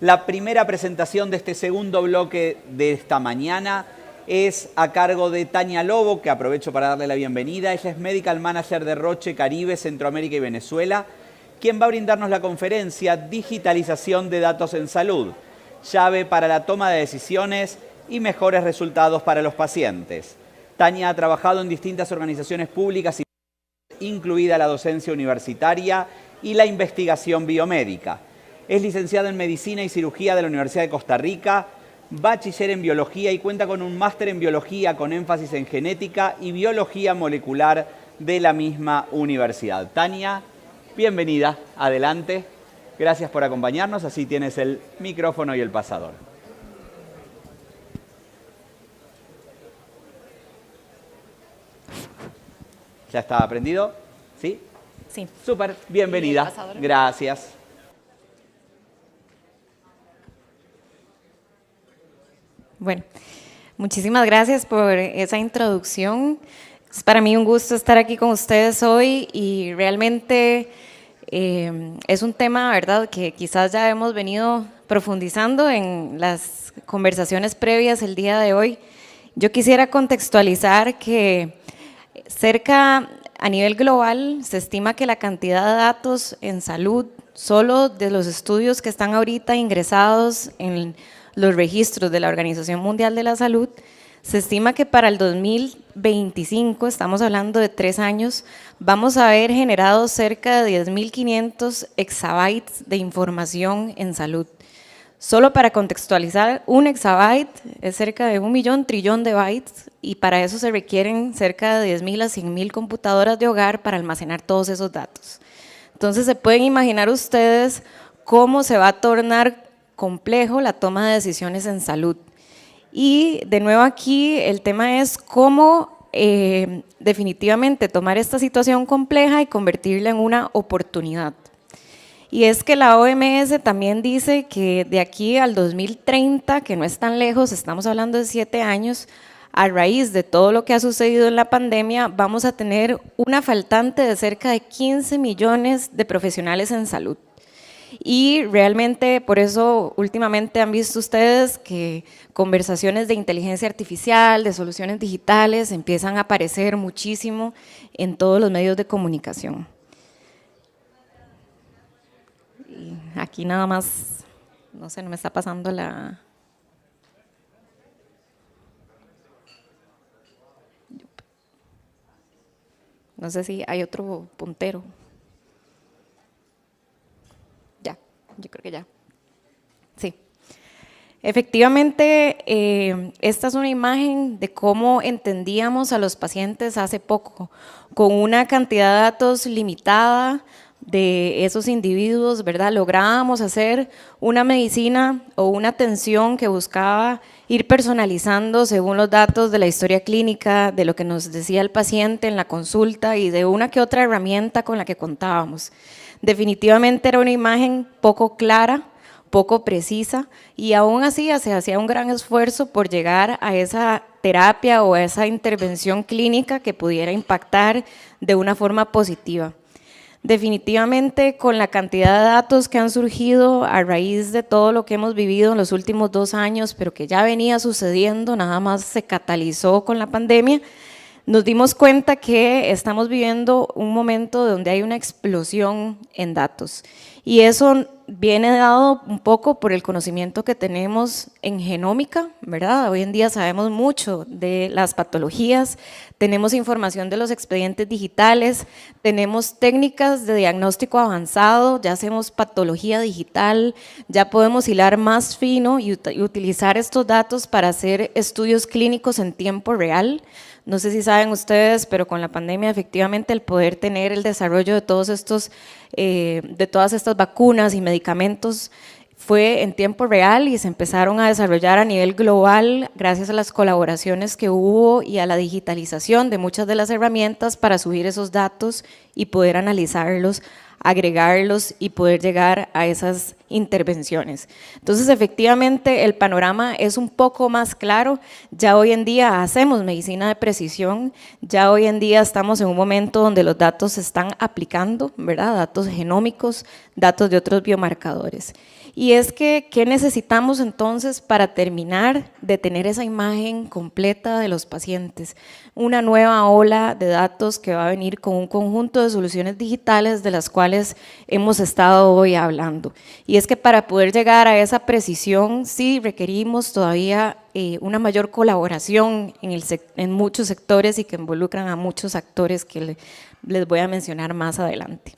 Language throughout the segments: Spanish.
La primera presentación de este segundo bloque de esta mañana es a cargo de Tania Lobo, que aprovecho para darle la bienvenida. Ella es Medical Manager de Roche Caribe, Centroamérica y Venezuela, quien va a brindarnos la conferencia Digitalización de Datos en Salud, llave para la toma de decisiones y mejores resultados para los pacientes. Tania ha trabajado en distintas organizaciones públicas, incluida la docencia universitaria y la investigación biomédica. Es licenciada en Medicina y Cirugía de la Universidad de Costa Rica, bachiller en Biología y cuenta con un máster en Biología con énfasis en Genética y Biología Molecular de la misma universidad. Tania, bienvenida, adelante. Gracias por acompañarnos, así tienes el micrófono y el pasador. ¿Ya está prendido? ¿Sí? Sí. Súper, bienvenida. Gracias. Bueno, muchísimas gracias por esa introducción. Es para mí un gusto estar aquí con ustedes hoy y realmente es un tema, ¿verdad?, que quizás ya hemos venido profundizando en las conversaciones previas el día de hoy. Yo quisiera contextualizar que a nivel global, se estima que la cantidad de datos en salud, solo de los estudios que están ahorita ingresados en los registros de la Organización Mundial de la Salud, se estima que para el 2025, estamos hablando de 3 años, vamos a haber generado cerca de 10.500 exabytes de información en salud. Solo para contextualizar, un exabyte es cerca de 1.000.000 trillón de bytes y para eso se requieren cerca de 10.000 a 100.000 computadoras de hogar para almacenar todos esos datos. Entonces se pueden imaginar ustedes cómo se va a tornar complejo la toma de decisiones en salud. Y de nuevo aquí el tema es cómo definitivamente tomar esta situación compleja y convertirla en una oportunidad. Y es que la OMS también dice que de aquí al 2030, que no es tan lejos, estamos hablando de 7 años, a raíz de todo lo que ha sucedido en la pandemia, vamos a tener una faltante de cerca de 15 millones de profesionales en salud. Y realmente por eso últimamente han visto ustedes que conversaciones de inteligencia artificial, de soluciones digitales empiezan a aparecer muchísimo en todos los medios de comunicación. Y aquí nada más, no sé, no me está pasando la... No sé si hay otro puntero. Ya, yo creo que ya. Sí. Efectivamente, esta es una imagen de cómo entendíamos a los pacientes hace poco, con una cantidad de datos limitada de esos individuos, ¿verdad? Lográbamos hacer una medicina o una atención que buscaba ir personalizando según los datos de la historia clínica, de lo que nos decía el paciente en la consulta y de una que otra herramienta con la que contábamos. Definitivamente era una imagen poco clara, poco precisa y aún así se hacía un gran esfuerzo por llegar a esa terapia o a esa intervención clínica que pudiera impactar de una forma positiva. Definitivamente con la cantidad de datos que han surgido a raíz de todo lo que hemos vivido en los últimos 2 años, pero que ya venía sucediendo, nada más se catalizó con la pandemia, nos dimos cuenta que estamos viviendo un momento donde hay una explosión en datos. Y eso viene dado un poco por el conocimiento que tenemos en genómica, ¿verdad? Hoy en día sabemos mucho de las patologías, tenemos información de los expedientes digitales, tenemos técnicas de diagnóstico avanzado, ya hacemos patología digital, ya podemos hilar más fino y utilizar estos datos para hacer estudios clínicos en tiempo real. No sé si saben ustedes, pero con la pandemia efectivamente el poder tener el desarrollo de todas estas vacunas y medicamentos fue en tiempo real y se empezaron a desarrollar a nivel global gracias a las colaboraciones que hubo y a la digitalización de muchas de las herramientas para subir esos datos y poder analizarlos, agregarlos y poder llegar a esas intervenciones. Entonces, efectivamente, el panorama es un poco más claro. Ya hoy en día hacemos medicina de precisión, ya hoy en día estamos en un momento donde los datos se están aplicando, ¿verdad? Datos genómicos, datos de otros biomarcadores. Y es que, ¿qué necesitamos entonces para terminar de tener esa imagen completa de los pacientes? Una nueva ola de datos que va a venir con un conjunto de soluciones digitales de las cuales hemos estado hoy hablando. Y es que para poder llegar a esa precisión, sí requerimos todavía una mayor colaboración en muchos sectores y que involucran a muchos actores que les voy a mencionar más adelante.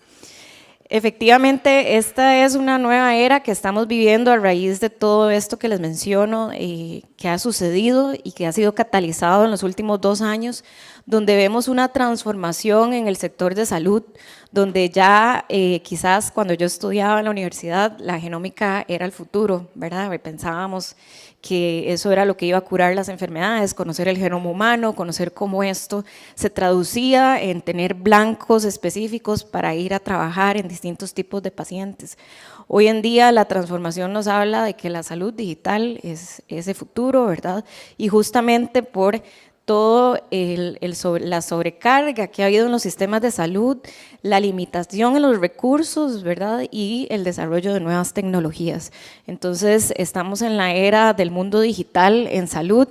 Efectivamente, esta es una nueva era que estamos viviendo a raíz de todo esto que les menciono, que ha sucedido y que ha sido catalizado en los últimos 2 años, donde vemos una transformación en el sector de salud, donde ya quizás cuando yo estudiaba en la universidad, la genómica era el futuro, ¿verdad? Pensábamos que eso era lo que iba a curar las enfermedades, conocer el genoma humano, conocer cómo esto se traducía en tener blancos específicos para ir a trabajar en distintos tipos de pacientes. Hoy en día la transformación nos habla de que la salud digital es ese futuro, ¿verdad? Y justamente por todo la sobrecarga que ha habido en los sistemas de salud, la limitación en los recursos, ¿verdad? Y el desarrollo de nuevas tecnologías. Entonces, estamos en la era del mundo digital en salud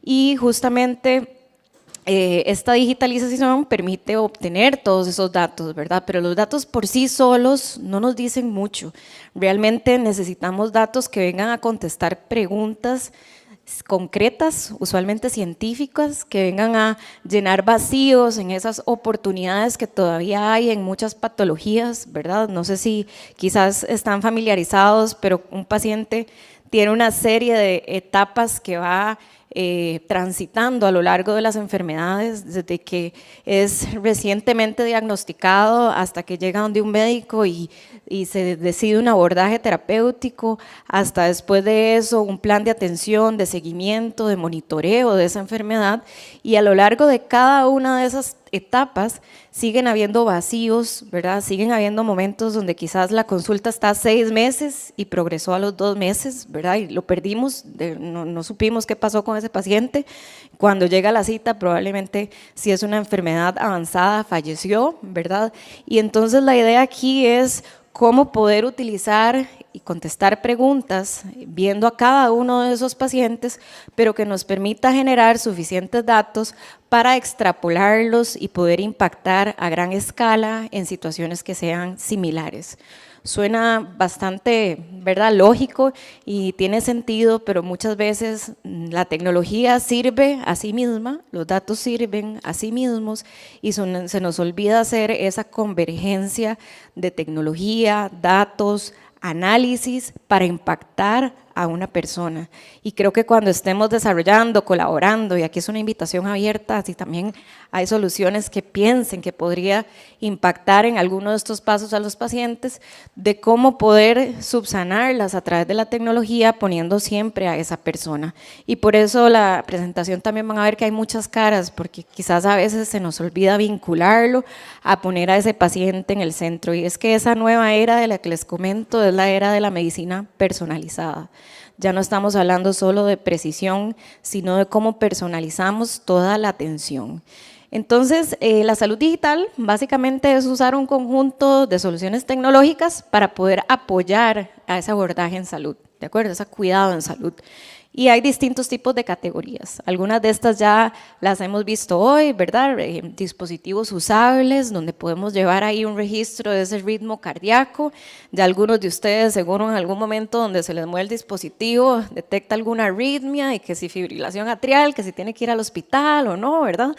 y justamente esta digitalización permite obtener todos esos datos, ¿verdad? Pero los datos por sí solos no nos dicen mucho. Realmente necesitamos datos que vengan a contestar preguntas concretas, usualmente científicas, que vengan a llenar vacíos en esas oportunidades que todavía hay en muchas patologías, ¿verdad? No sé si quizás están familiarizados, pero un paciente tiene una serie de etapas que va transitando a lo largo de las enfermedades, desde que es recientemente diagnosticado hasta que llega donde un médico y se decide un abordaje terapéutico, hasta después de eso un plan de atención, de seguimiento, de monitoreo de esa enfermedad, y a lo largo de cada una de esas etapas siguen habiendo vacíos, ¿verdad? Siguen habiendo momentos donde quizás la consulta está 6 meses y progresó a los 2 meses, ¿verdad? Y lo perdimos, no supimos qué pasó con ese paciente. Cuando llega la cita, probablemente si es una enfermedad avanzada, falleció, ¿verdad? Y entonces la idea aquí es cómo poder utilizar y contestar preguntas viendo a cada uno de esos pacientes, pero que nos permita generar suficientes datos para extrapolarlos y poder impactar a gran escala en situaciones que sean similares. Suena bastante, ¿verdad?, lógico y tiene sentido, pero muchas veces la tecnología sirve a sí misma, los datos sirven a sí mismos y se nos olvida hacer esa convergencia de tecnología, datos, análisis para impactar a una persona. Y creo que cuando estemos desarrollando, colaborando, y aquí es una invitación abierta, así también hay soluciones que piensen que podría impactar en alguno de estos pasos a los pacientes, de cómo poder subsanarlas a través de la tecnología poniendo siempre a esa persona. Y por eso la presentación también van a ver que hay muchas caras, porque quizás a veces se nos olvida vincularlo a poner a ese paciente en el centro. Y es que esa nueva era de la que les comento es la era de la medicina personalizada. Ya no estamos hablando solo de precisión, sino de cómo personalizamos toda la atención. Entonces, la salud digital básicamente es usar un conjunto de soluciones tecnológicas para poder apoyar a ese abordaje en salud, ¿de acuerdo? Ese cuidado en salud. Y hay distintos tipos de categorías. Algunas de estas ya las hemos visto hoy, ¿verdad? Dispositivos usables, donde podemos llevar ahí un registro de ese ritmo cardíaco. Ya algunos de ustedes, seguro en algún momento donde se les mueve el dispositivo, detecta alguna arritmia y que si fibrilación atrial, que si tiene que ir al hospital o no, ¿verdad?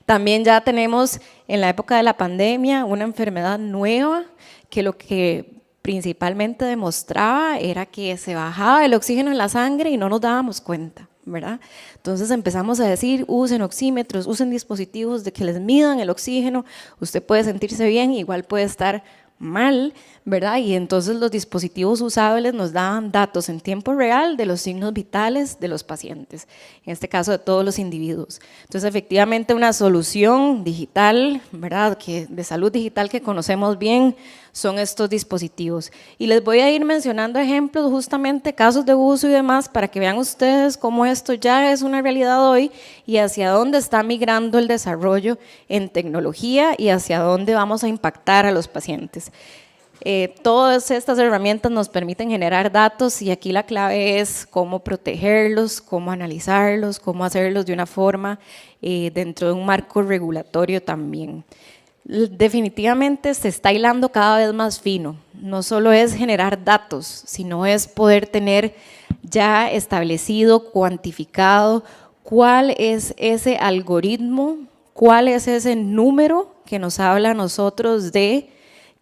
También ya tenemos en la época de la pandemia una enfermedad nueva que lo que principalmente demostraba era que se bajaba el oxígeno en la sangre y no nos dábamos cuenta, ¿verdad? Entonces empezamos a decir, usen oxímetros, usen dispositivos de que les midan el oxígeno, usted puede sentirse bien, igual puede estar mal, ¿verdad? Y entonces los dispositivos usables nos daban datos en tiempo real de los signos vitales de los pacientes, en este caso de todos los individuos. Entonces efectivamente una solución digital, ¿verdad?, de salud digital que conocemos bien, son estos dispositivos. Y les voy a ir mencionando ejemplos, justamente casos de uso y demás, para que vean ustedes cómo esto ya es una realidad hoy y hacia dónde está migrando el desarrollo en tecnología y hacia dónde vamos a impactar a los pacientes. Todas estas herramientas nos permiten generar datos y aquí la clave es cómo protegerlos, cómo analizarlos, cómo hacerlos de una forma dentro de un marco regulatorio también. Definitivamente se está hilando cada vez más fino, no solo es generar datos, sino es poder tener ya establecido, cuantificado, cuál es ese algoritmo, cuál es ese número que nos habla a nosotros de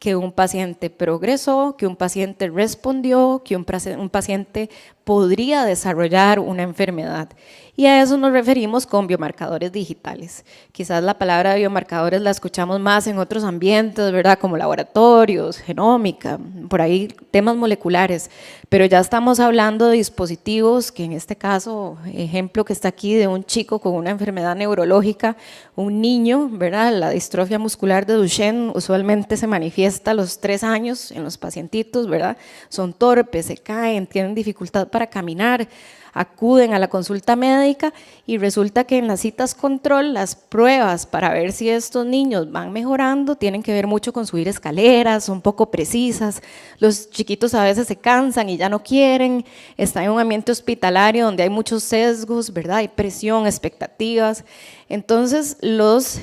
que un paciente progresó, que un paciente respondió, que un paciente podría desarrollar una enfermedad. Y a eso nos referimos con biomarcadores digitales. Quizás la palabra biomarcadores la escuchamos más en otros ambientes, ¿verdad? Como laboratorios, genómica, por ahí temas moleculares, pero ya estamos hablando de dispositivos que en este caso, ejemplo que está aquí de un chico con una enfermedad neurológica, un niño, ¿verdad? La distrofia muscular de Duchenne usualmente se manifiesta a los 3 años en los pacientitos, ¿verdad? Son torpes, se caen, tienen dificultad para caminar, acuden a la consulta médica y resulta que en las citas control, las pruebas para ver si estos niños van mejorando tienen que ver mucho con subir escaleras, son poco precisas, los chiquitos a veces se cansan y ya no quieren, están en un ambiente hospitalario donde hay muchos sesgos, ¿verdad? Hay presión, expectativas, entonces los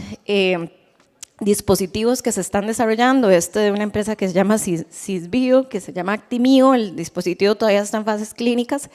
dispositivos que se están desarrollando, de una empresa que se llama Sysbio, que se llama Actimio, el dispositivo todavía está en fases clínicas,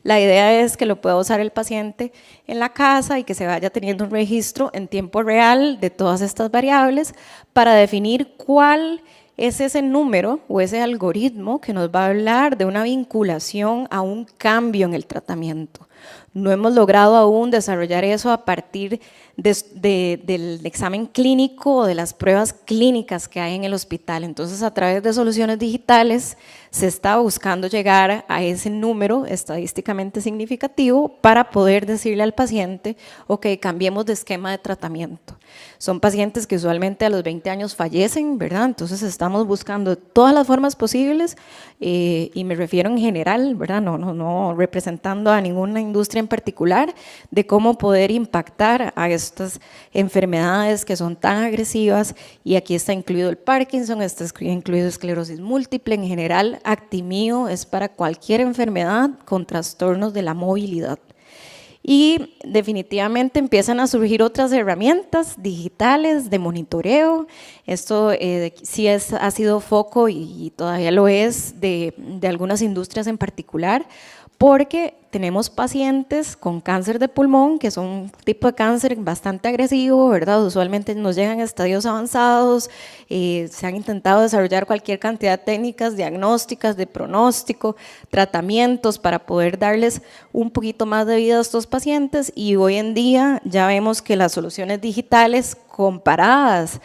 la idea es que lo pueda usar el paciente en la casa y que se vaya teniendo un registro en tiempo real de todas estas variables para definir cuál es ese número o ese algoritmo que nos va a hablar de una vinculación a un cambio en el tratamiento. No hemos logrado aún desarrollar eso a partir del examen clínico o de las pruebas clínicas que hay en el hospital. Entonces, a través de soluciones digitales se está buscando llegar a ese número estadísticamente significativo para poder decirle al paciente, ok, cambiemos de esquema de tratamiento. Son pacientes que usualmente a los 20 años fallecen, ¿verdad? Entonces estamos buscando todas las formas posibles y me refiero en general, ¿verdad? No representando a ninguna industria en particular, de cómo poder impactar a estas enfermedades que son tan agresivas y aquí está incluido el Parkinson, está incluido esclerosis múltiple, en general Actimio es para cualquier enfermedad con trastornos de la movilidad. Y definitivamente empiezan a surgir otras herramientas digitales de monitoreo. Esto sí ha sido foco y todavía lo es de algunas industrias en particular, porque tenemos pacientes con cáncer de pulmón, que son un tipo de cáncer bastante agresivo, ¿verdad? Usualmente nos llegan a estadios avanzados, se han intentado desarrollar cualquier cantidad de técnicas diagnósticas, de pronóstico, tratamientos para poder darles un poquito más de vida a estos pacientes y hoy en día ya vemos que las soluciones digitales comparadas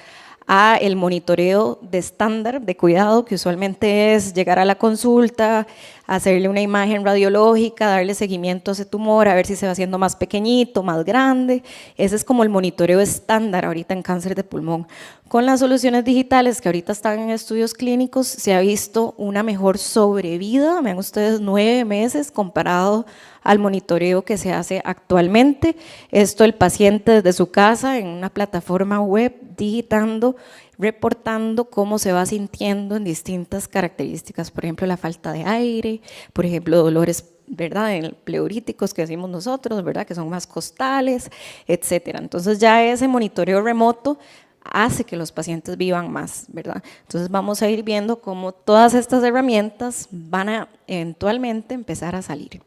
a el monitoreo de estándar de cuidado, que usualmente es llegar a la consulta, hacerle una imagen radiológica, darle seguimiento a ese tumor, a ver si se va haciendo más pequeñito, más grande. Ese es como el monitoreo estándar ahorita en cáncer de pulmón. Con las soluciones digitales que ahorita están en estudios clínicos, se ha visto una mejor sobrevida, vean ustedes, 9 meses comparado al monitoreo que se hace actualmente. Esto el paciente desde su casa en una plataforma web digitando, reportando cómo se va sintiendo en distintas características, por ejemplo la falta de aire, por ejemplo dolores, ¿verdad?, en pleuríticos que decimos nosotros, ¿verdad?, que son más costales, etcétera. Entonces ya ese monitoreo remoto hace que los pacientes vivan más, ¿verdad? Entonces vamos a ir viendo cómo todas estas herramientas van a eventualmente empezar a salir.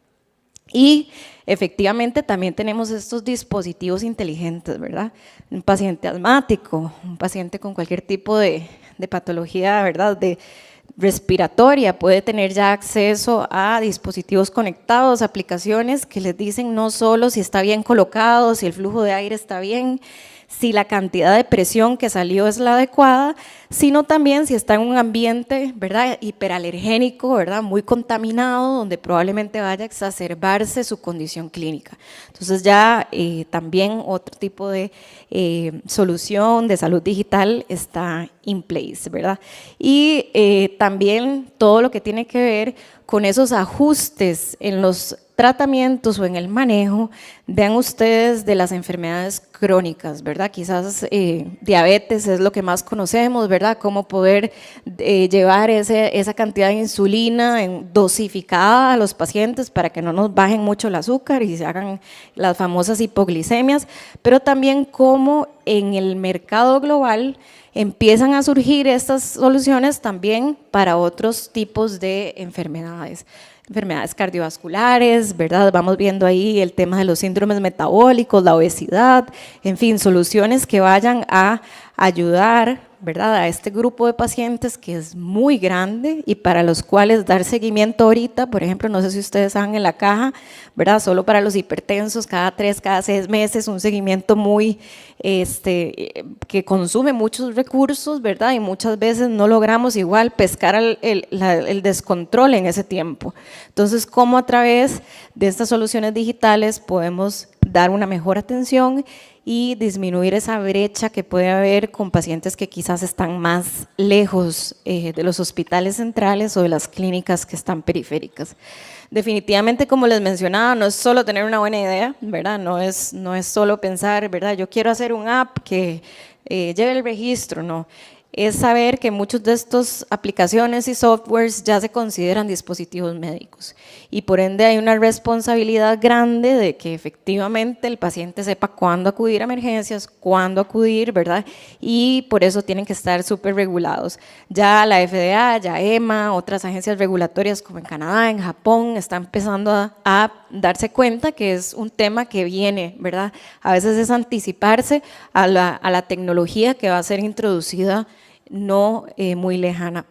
Y efectivamente también tenemos estos dispositivos inteligentes, ¿verdad? Un paciente asmático, un paciente con cualquier tipo de patología, ¿verdad?, de respiratoria, puede tener ya acceso a dispositivos conectados, aplicaciones que les dicen no solo si está bien colocado, si el flujo de aire está bien, si la cantidad de presión que salió es la adecuada, sino también si está en un ambiente, ¿verdad?, hiperalergénico, ¿verdad?, muy contaminado, donde probablemente vaya a exacerbarse su condición clínica. Entonces ya también otro tipo de solución de salud digital está in place, ¿verdad? Y también todo lo que tiene que ver con esos ajustes en los tratamientos o en el manejo, vean ustedes, de las enfermedades crónicas, ¿verdad? Quizás diabetes es lo que más conocemos, ¿verdad? Cómo poder llevar esa cantidad de insulina dosificada a los pacientes para que no nos bajen mucho el azúcar y se hagan las famosas hipoglicemias, pero también cómo en el mercado global empiezan a surgir estas soluciones también para otros tipos de enfermedades cardiovasculares, ¿verdad? Vamos viendo ahí el tema de los síndromes metabólicos, la obesidad, en fin, soluciones que vayan a ayudar, ¿verdad?, a este grupo de pacientes que es muy grande y para los cuales dar seguimiento ahorita, por ejemplo, no sé si ustedes saben en la caja, ¿verdad?, solo para los hipertensos, cada 3, cada 6 meses, un seguimiento muy, que consume muchos recursos, ¿verdad?, y muchas veces no logramos igual pescar el descontrol en ese tiempo. Entonces, ¿cómo a través de estas soluciones digitales podemos dar una mejor atención y disminuir esa brecha que puede haber con pacientes que quizás están más lejos de los hospitales centrales o de las clínicas que están periféricas? Definitivamente, como les mencionaba, no es solo tener una buena idea, ¿verdad? No es solo pensar, ¿verdad?, yo quiero hacer un app que lleve el registro, no. Es saber que muchos de estas aplicaciones y softwares ya se consideran dispositivos médicos y por ende hay una responsabilidad grande de que efectivamente el paciente sepa cuándo acudir a emergencias, cuándo acudir, ¿verdad? Y por eso tienen que estar súper regulados. Ya la FDA, ya EMA, otras agencias regulatorias como en Canadá, en Japón, están empezando a darse cuenta que es un tema que viene, ¿verdad? A veces es anticiparse a la tecnología que va a ser introducida no muy lejana.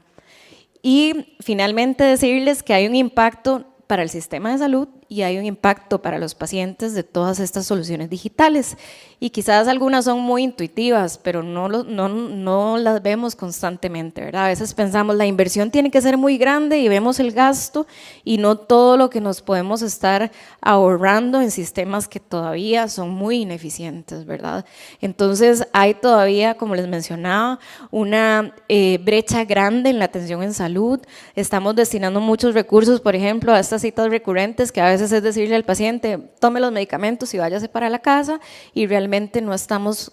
Y finalmente decirles que hay un impacto para el sistema de salud y hay un impacto para los pacientes de todas estas soluciones digitales. Y quizás algunas son muy intuitivas, pero no las vemos constantemente, ¿verdad? A veces pensamos la inversión tiene que ser muy grande y vemos el gasto y no todo lo que nos podemos estar ahorrando en sistemas que todavía son muy ineficientes, ¿verdad? Entonces hay todavía, como les mencionaba, una brecha grande en la atención en salud. Estamos destinando muchos recursos, por ejemplo, a estas citas recurrentes que a veces es decirle al paciente, tome los medicamentos y váyase para la casa, y realmente no estamos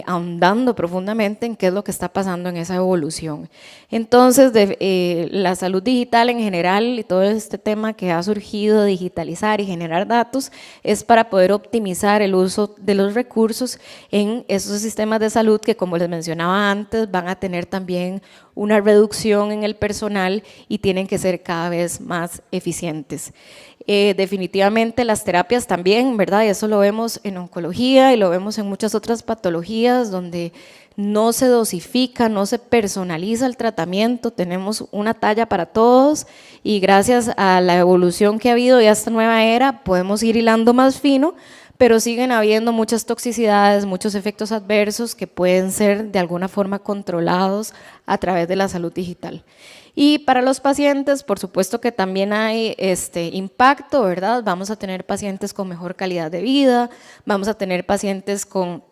ahondando profundamente en qué es lo que está pasando en esa evolución. Entonces, la salud digital en general y todo este tema que ha surgido, digitalizar y generar datos, es para poder optimizar el uso de los recursos en esos sistemas de salud que, como les mencionaba antes, van a tener también una reducción en el personal y tienen que ser cada vez más eficientes. Definitivamente las terapias también, ¿verdad? Y eso lo vemos en oncología y lo vemos en muchas otras patologías donde no se dosifica, no se personaliza el tratamiento, tenemos una talla para todos y gracias a la evolución que ha habido y a esta nueva era podemos ir hilando más fino, pero siguen habiendo muchas toxicidades, muchos efectos adversos que pueden ser de alguna forma controlados a través de la salud digital. Y para los pacientes, por supuesto que también hay impacto, ¿verdad? Vamos a tener pacientes con mejor calidad de vida, vamos a tener pacientes con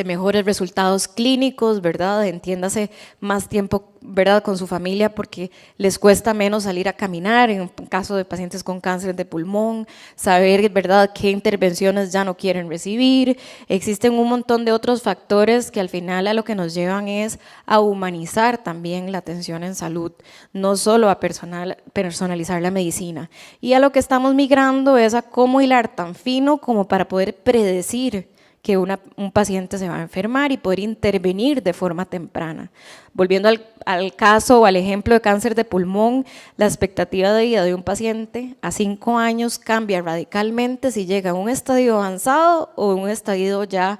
mejores resultados clínicos, ¿verdad? Entiéndase, más tiempo, ¿verdad?, con su familia porque les cuesta menos salir a caminar, en caso de pacientes con cáncer de pulmón, saber, ¿verdad?, qué intervenciones ya no quieren recibir. Existen un montón de otros factores que al final a lo que nos llevan es a humanizar también la atención en salud, no solo a personalizar la medicina. Y a lo que estamos migrando es a cómo hilar tan fino como para poder predecir que un paciente se va a enfermar y poder intervenir de forma temprana. Volviendo al caso o al ejemplo de cáncer de pulmón, la expectativa de vida de un paciente a 5 años cambia radicalmente si llega a un estadio avanzado o un estadio ya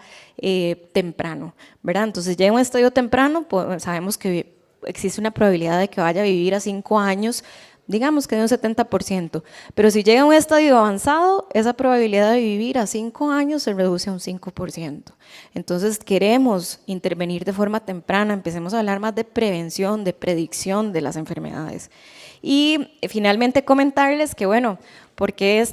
temprano, ¿verdad? Entonces, ya en un estadio temprano, pues, sabemos que existe una probabilidad de que vaya a vivir a 5 años digamos que de un 70%, pero si llega a un estadio avanzado, esa probabilidad de vivir a 5 años se reduce a un 5%. Entonces queremos intervenir de forma temprana, empecemos a hablar más de prevención, de predicción de las enfermedades. Y finalmente comentarles que, bueno, ¿por qué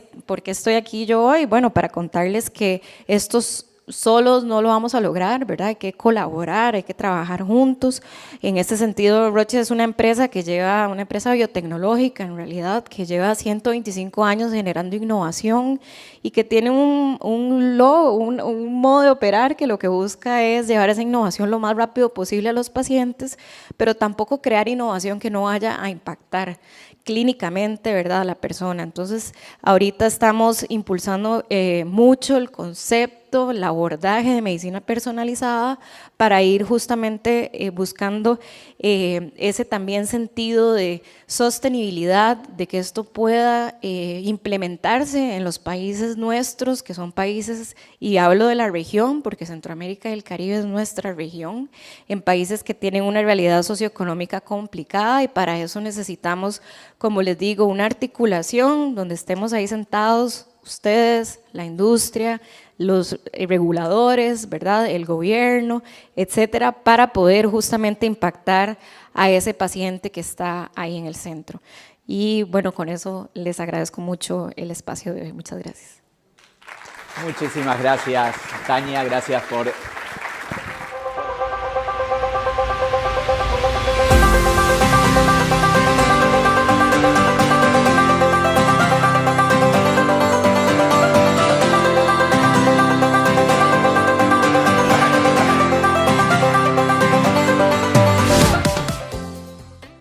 estoy aquí yo hoy? Bueno, para contarles que estos solos no lo vamos a lograr, ¿verdad? Hay que colaborar, hay que trabajar juntos. En este sentido, Roche es una empresa biotecnológica, en realidad, que lleva 125 años generando innovación y que tiene un modo de operar que lo que busca es llevar esa innovación lo más rápido posible a los pacientes, pero tampoco crear innovación que no vaya a impactar clínicamente, ¿verdad?, a la persona. Entonces, ahorita estamos impulsando mucho el concepto, el abordaje de medicina personalizada para ir justamente buscando ese también sentido de sostenibilidad, de que esto pueda implementarse en los países nuestros, que son países, y hablo de la región, porque Centroamérica y el Caribe es nuestra región, en países que tienen una realidad socioeconómica complicada, y para eso necesitamos, como les digo, una articulación donde estemos ahí sentados, ustedes, la industria, los reguladores, ¿verdad?, el gobierno, etcétera, para poder justamente impactar a ese paciente que está ahí en el centro. Y bueno, con eso les agradezco mucho el espacio de hoy. Muchas gracias. Muchísimas gracias, Tania, gracias por